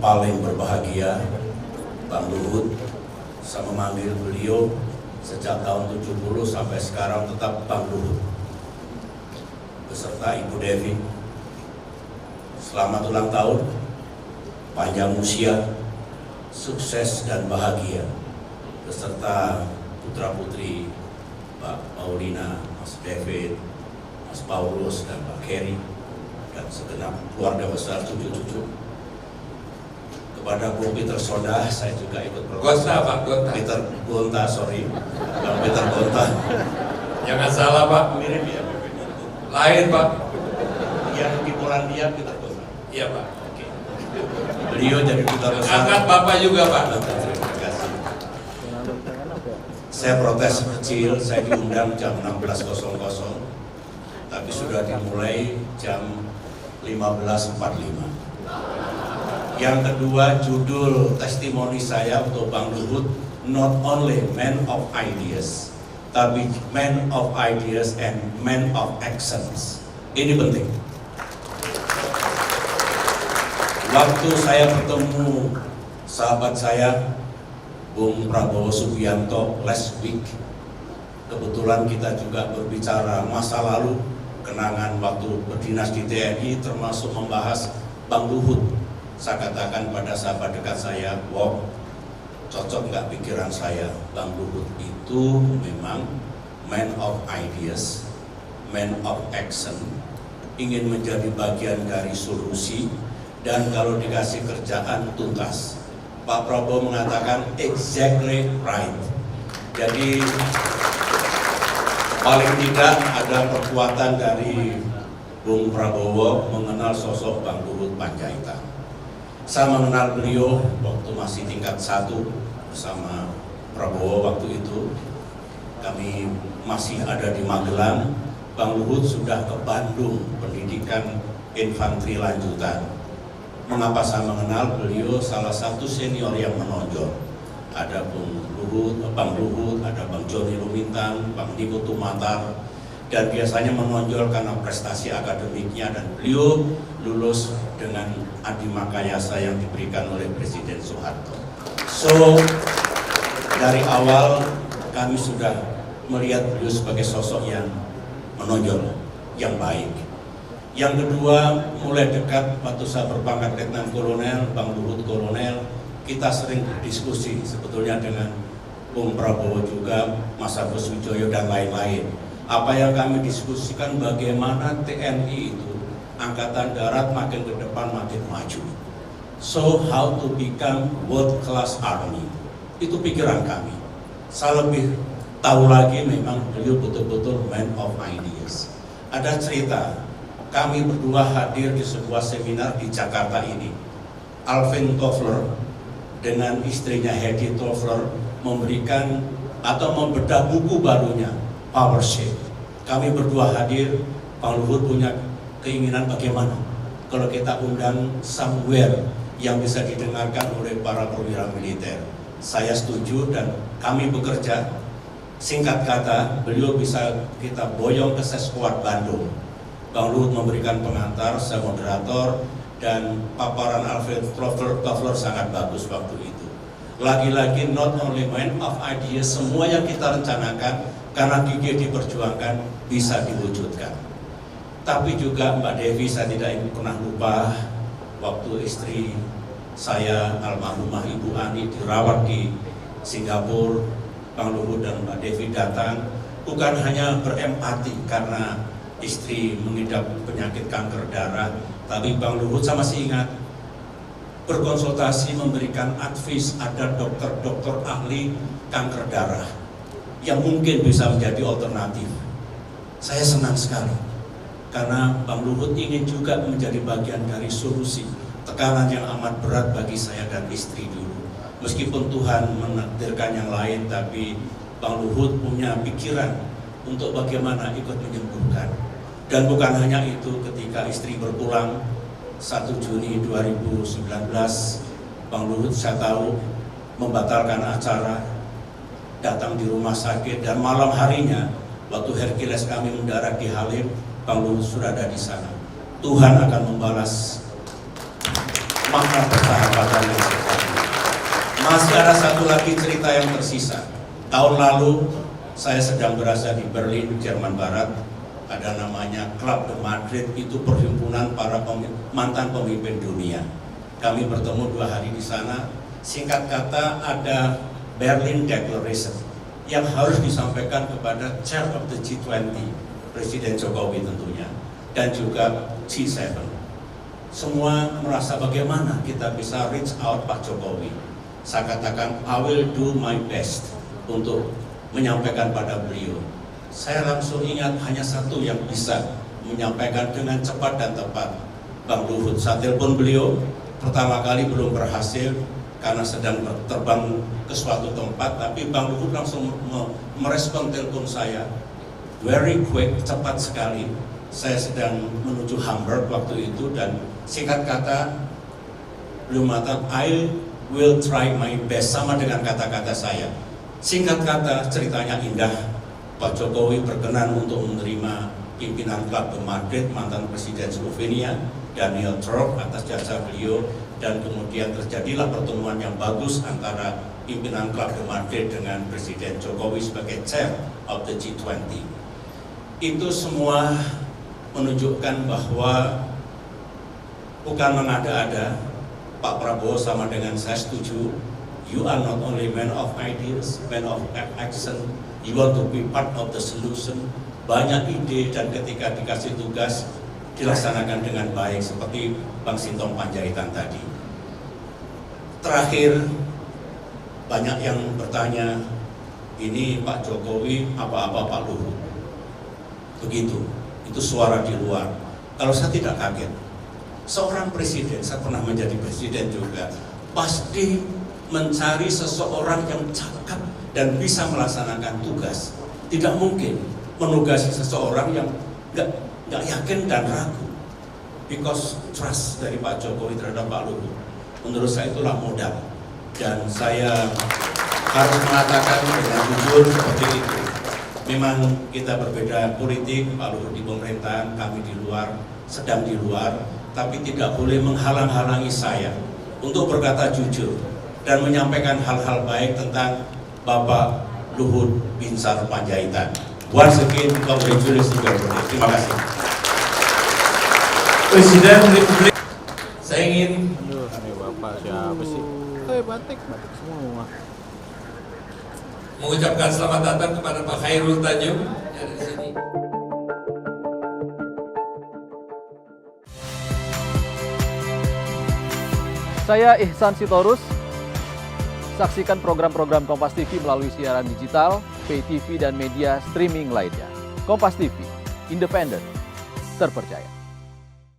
paling berbahagia, Bang Luhut. Saya memanggil beliau sejak tahun 70 sampai sekarang tetap Bang Luhut. Beserta Ibu Devi. Selamat ulang tahun, panjang usia, sukses dan bahagia. Beserta putra-putri Pak Paulina, Mas David, Mas Paulus, dan Pak Kerry, dan segenap keluarga besar cucu-cucu. Kepada Bung Peter Sodah, saya juga ikut Gonta, Pak, Gonta. Peter Gonta, sorry. Bang Peter Gonta. Jangan salah, Pak. Mirip ya? Lain, Pak. Yang di Polandia, Peter Gonta. Iya, Pak. Oke. Beliau jadi duta besar. Angkat Bapak juga, Pak. Terima kasih. Saya protes kecil, saya diundang jam 16.00, tapi sudah dimulai jam 15.45. Yang kedua, judul testimoni saya untuk Bang Luhut, not only man of ideas, tapi man of ideas and man of actions. Ini penting. Waktu saya bertemu sahabat saya, Bung Prabowo Subianto last week, kebetulan kita juga berbicara masa lalu, kenangan waktu berdinas di TNI, termasuk membahas Bang Luhut. Saya katakan pada sahabat dekat saya, wow, cocok nggak pikiran saya, Bang Luhut itu memang man of ideas, man of action, ingin menjadi bagian dari solusi, dan kalau dikasih kerjaan tuntas. Pak Prabowo mengatakan exactly right. Jadi paling tidak ada perkuatan dari Bung Prabowo mengenal sosok Bang Luhut Panjaitan. Saya mengenal beliau waktu masih tingkat 1 bersama Prabowo waktu itu. Kami masih ada di Magelang. Bang Luhut sudah ke Bandung pendidikan infanteri lanjutan. Mengapa saya mengenal beliau? Salah satu senior yang menonjol. Ada Bang Luhut, ada Bang Joni Lumintang, Bang Niko Tumatar, dan biasanya menonjol karena prestasi akademiknya, dan beliau lulus dengan adi makayasa yang diberikan oleh Presiden Soeharto. So, dari awal kami sudah melihat beliau sebagai sosok yang menonjol, yang baik. Yang kedua, mulai dekat waktu saya berpangkat Letnan Kolonel, Bang Luhut Kolonel, kita sering berdiskusi sebetulnya dengan Bung Prabowo juga, Mas Agus Wijoyo, dan lain-lain. Apa yang kami diskusikan bagaimana TNI itu, Angkatan Darat makin ke depan makin maju. So, how to become world class army. Itu pikiran kami. Saya lebih tahu lagi memang beliau betul-betul man of ideas. Ada cerita, kami berdua hadir di sebuah seminar di Jakarta ini. Alvin Toffler dengan istrinya Hedy Toffler memberikan atau membedah buku barunya, Power Shape. Kami berdua hadir. Bang Luhut punya keinginan bagaimana kalau kita undang somewhere yang bisa didengarkan oleh para perwira militer. Saya setuju dan kami bekerja. Singkat kata, beliau bisa kita boyong ke Seskuad Bandung. Bang Luhut memberikan pengantar, saya moderator, dan paparan Alfred Toffler sangat bagus waktu itu. Lagi-lagi not only man of ideas, semua yang kita rencanakan karena gigih diperjuangkan bisa diwujudkan. Tapi juga Mbak Devi, saya tidak ingin pernah lupa waktu istri saya almarhumah Ibu Ani dirawat di Singapura, Bang Luhut dan Mbak Devi datang bukan hanya berempati karena istri mengidap penyakit kanker darah, tapi Bang Luhut, saya masih ingat, berkonsultasi memberikan advice ada dokter-dokter ahli kanker darah yang mungkin bisa menjadi alternatif. Saya senang sekali karena Bang Luhut ingin juga menjadi bagian dari solusi tekanan yang amat berat bagi saya dan istri dulu. Meskipun Tuhan menakdirkan yang lain, tapi Bang Luhut punya pikiran untuk bagaimana ikut menyembuhkan. Dan bukan hanya itu, ketika istri berpulang 1 Juni 2019, Bang Luhut saya tahu membatalkan acara, datang di rumah sakit, dan malam harinya waktu Hercules kami mendarat di Halim, Bang Luhut sudah ada di sana. Tuhan akan membalas makna persahabatan yang sejati. Masih ada satu lagi cerita yang tersisa. Tahun lalu saya sedang berada di Berlin, Jerman Barat. Ada namanya Club de Madrid, itu perhimpunan para mantan pemimpin dunia. Kami bertemu 2 hari di sana. Singkat kata ada Berlin Declaration yang harus disampaikan kepada Chair of the G20, Presiden Jokowi tentunya, dan juga G7. Semua merasa bagaimana kita bisa reach out Pak Jokowi. Saya katakan, I will do my best untuk menyampaikan pada beliau. Saya langsung ingat hanya satu yang bisa menyampaikan dengan cepat dan tepat, Bang Luhut. Saya telepon beliau, pertama kali belum berhasil karena sedang terbang ke suatu tempat, tapi Bang Luhut langsung merespon telepon saya, very quick, cepat sekali. Saya sedang menuju Hamburg waktu itu, dan singkat kata beliau mengatakan, I will try my best, sama dengan kata-kata saya. Singkat kata, ceritanya indah. Pak Jokowi berkenan untuk menerima pimpinan Club de Madrid, mantan Presiden Slovenia, Daniel Trump, atas jasa beliau, dan kemudian terjadilah pertemuan yang bagus antara pimpinan Club de Madrid dengan Presiden Jokowi sebagai Chair of the G20. Itu semua menunjukkan bahwa bukan mengada-ada. Pak Prabowo sama dengan saya setuju. You are not only man of ideas, man of action. You want to be part of the solution. Banyak ide, dan ketika dikasih tugas dilaksanakan dengan baik seperti Bang Sintong Panjaitan tadi. Terakhir, banyak yang bertanya, ini Pak Jokowi apa-apa Pak Luhut. Begitu, itu suara di luar. Kalau saya tidak kaget, seorang presiden, saya pernah menjadi presiden juga, pasti mencari seseorang yang cakap dan bisa melaksanakan tugas. Tidak mungkin menugasi seseorang yang nggak yakin dan ragu. Because trust dari Pak Jokowi terhadap Pak Luhut, menurut saya itulah modal. Dan saya harus mengatakan dengan jujur seperti itu. Memang kita berbeda politik, Pak Luhut di pemerintahan, kami di luar, sedang di luar, tapi tidak boleh menghalang-halangi saya untuk berkata jujur dan menyampaikan hal-hal baik tentang Bapak Luhut Binsar Panjaitan. Once again, congratulations to you. Terima kasih. Presiden Republik. Saya ingin Ini Bapak siapa sih? Batik semua. mengucapkan selamat datang kepada Pak Khairul Tanjung yang ada di sini. Saya Ihsan Sitorus. Saksikan program-program Kompas TV melalui siaran digital, pay TV, dan media streaming lainnya. Kompas TV, independen, terpercaya.